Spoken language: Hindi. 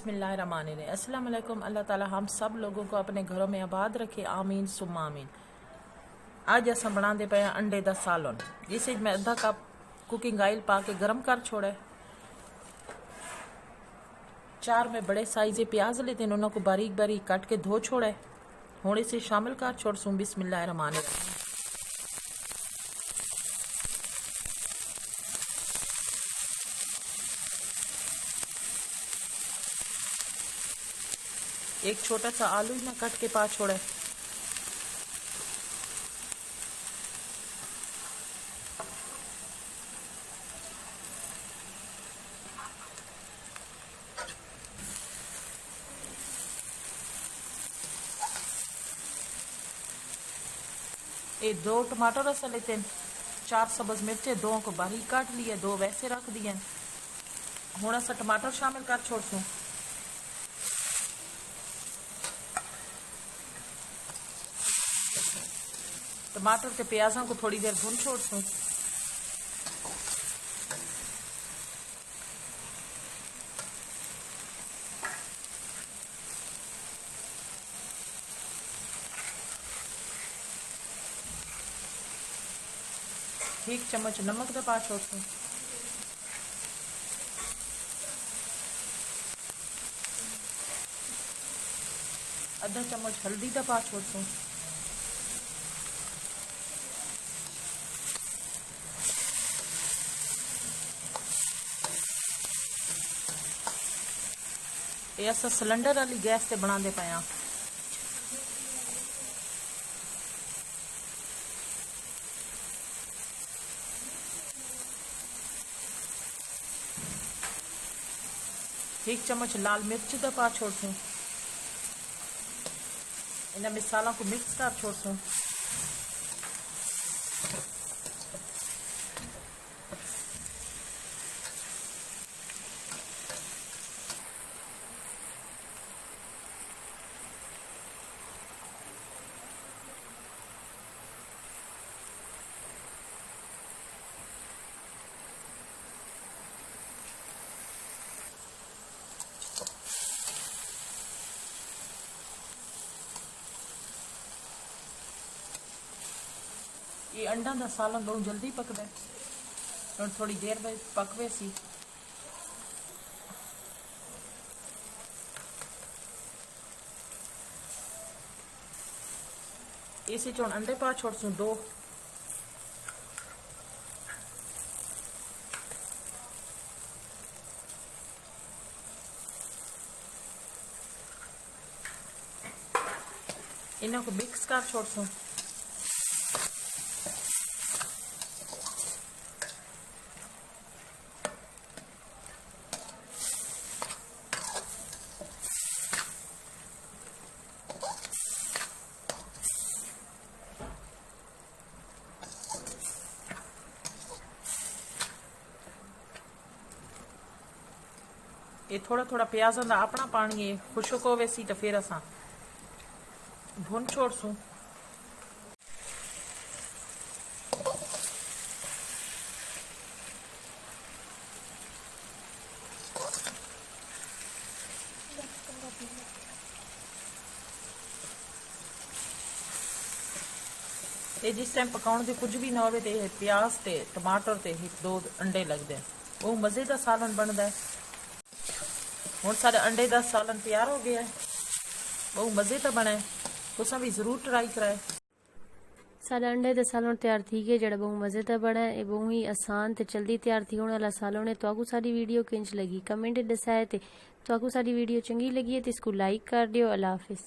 बिस्मिल्लाहिर्रहमानिर्रहीम। अस्सलाम वालेकुम। अल्लाह ताला हम सब लोगों को अपने घरों में आबाद रखे, आमीन सुम्मा आमीन। अज अस बनाते पे अंडे का सालन। इस मैं अद्धा कप कुकिंग ऑयल पा के गर्म कर छोड़े। 4 में बड़े साइज प्याज लेते हैं, उन्होंने को बारीक बारीक कट के धो छोड़े। हूँ इसे शामिल कर छोड़ सूँ। बिस्मिल्लाहिर्रहमानिर्रहीम। एक छोटा सा आलू ही ना कट के पा छोड़े। ये 2 टमाटर रस लेते हैं, 4 सब्ज मिर्चे, 2 को बारीक काट लिए, 2 वैसे रख दिए। हूँ अस टमाटर शामिल कर छोड़ सूँ। टमाटर के प्याजों को थोड़ी देर भून छोड़ सूँ। एक चम्मच नमक का पा छोड़ सूँ। आधा चम्मच हल्दी का पा छोड़ सूँ। ये अस सिलेंडर वाली गैस से बनाते पे हाँ। एक चम्मच लाल मिर्च का पा छोड़ सूँ। इन मिसालों को मिक्स कर छोड़ सूँ। ये अंडा का सालन बहुत जल्दी पकदा और थोड़ी देर में पकवे सी। इसी चोन अंडे पा छोड़ सूँ 2। इन्हों को मिक्स कर छोड़ सूँ। ये थोड़ा थोड़ा प्याज का अपना पानी है, खुशक होवे सी तो फिर असा भुन छोड़ सूँ। ये जिस टाइम पकाने से कुछ भी ना हो, प्याज ते टमाटर ते 2 अंडे लगते हैं, वो मज़े का सालन बनता है। हूँ सारे अंडे का सालन तैयार हो गया है, बहुत मज़े का बना है। तुसा भी जरूर ट्राई कराए। साडा अंडे दा सालन तैयार थी गया, जेड़ा बहुत मज़े दा बना है। बहुत ही आसान ते जल्दी तैयार थी होने वाला सालन है। तो साडी वीडियो किंज लगी कमेंट दसाए ते तो साडी वीडियो चंगी लगी है तो इसको लाइक कर दियो। अल्लाह हाफिज़।